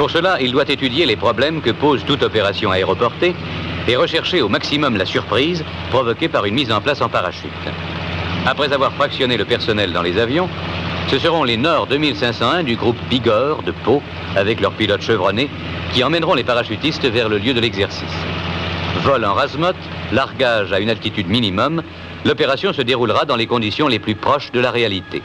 Pour cela, il doit étudier les problèmes que pose toute opération aéroportée et rechercher au maximum la surprise provoquée par une mise en place en parachute. Après avoir fractionné le personnel dans les avions, ce seront les Nord 2501 du groupe Bigorre de Pau, avec leurs pilotes chevronnés, qui emmèneront les parachutistes vers le lieu de l'exercice. Vol en rasemotte, largage à une altitude minimum, l'opération se déroulera dans les conditions les plus proches de la réalité.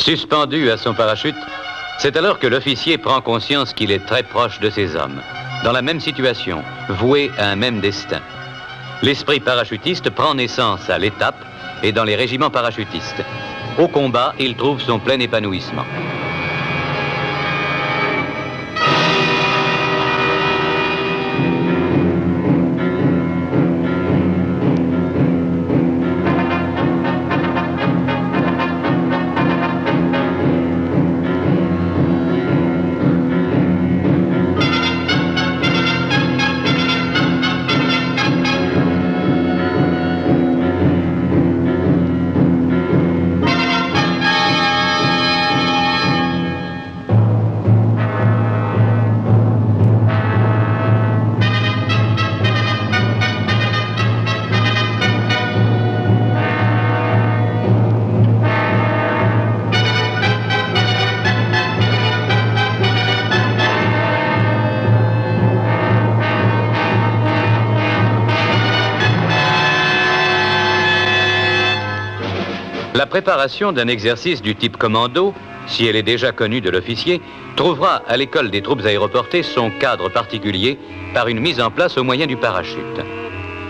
Suspendu à son parachute, c'est alors que l'officier prend conscience qu'il est très proche de ses hommes, dans la même situation, voué à un même destin. L'esprit parachutiste prend naissance à l'étape et dans les régiments parachutistes. Au combat, il trouve son plein épanouissement. La préparation d'un exercice du type commando, si elle est déjà connue de l'officier, trouvera à l'école des troupes aéroportées son cadre particulier par une mise en place au moyen du parachute.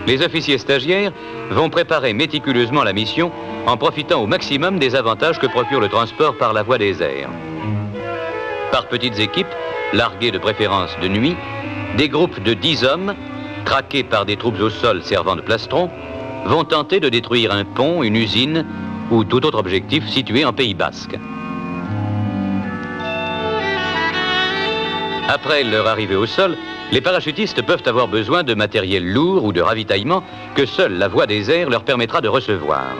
Les officiers stagiaires vont préparer méticuleusement la mission en profitant au maximum des avantages que procure le transport par la voie des airs. Par petites équipes, larguées de préférence de nuit, des groupes de 10 hommes, traqués par des troupes au sol servant de plastron, vont tenter de détruire un pont, une usine ou tout autre objectif situé en Pays Basque. Après leur arrivée au sol, les parachutistes peuvent avoir besoin de matériel lourd ou de ravitaillement que seule la voie des airs leur permettra de recevoir.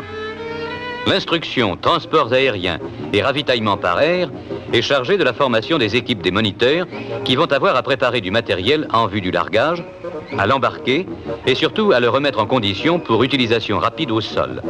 L'instruction transports aériens et ravitaillement par air est chargée de la formation des équipes des moniteurs qui vont avoir à préparer du matériel en vue du largage, à l'embarquer et surtout à le remettre en condition pour utilisation rapide au sol.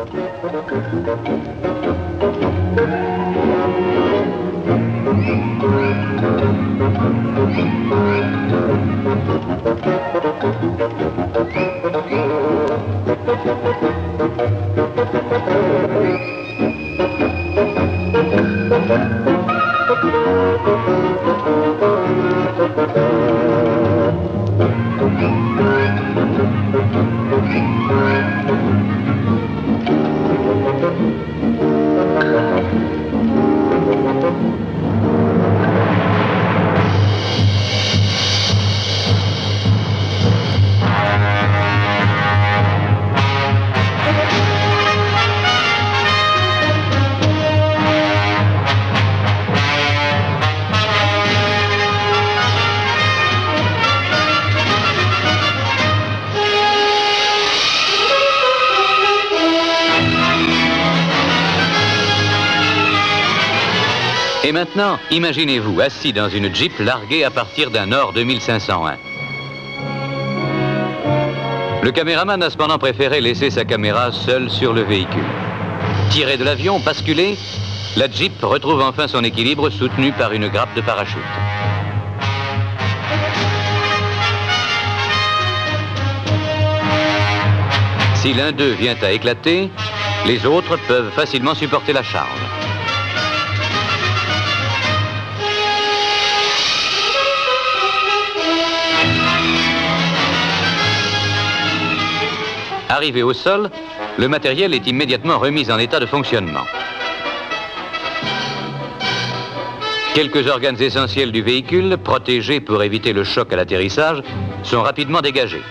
Et maintenant, imaginez-vous assis dans une Jeep larguée à partir d'un Nord 2501. Le caméraman a cependant préféré laisser sa caméra seule sur le véhicule. Tiré de l'avion, basculé, la Jeep retrouve enfin son équilibre soutenu par une grappe de parachute. Si l'un d'eux vient à éclater, les autres peuvent facilement supporter la charge. Arrivé au sol, le matériel est immédiatement remis en état de fonctionnement. Quelques organes essentiels du véhicule, protégés pour éviter le choc à l'atterrissage, sont rapidement dégagés.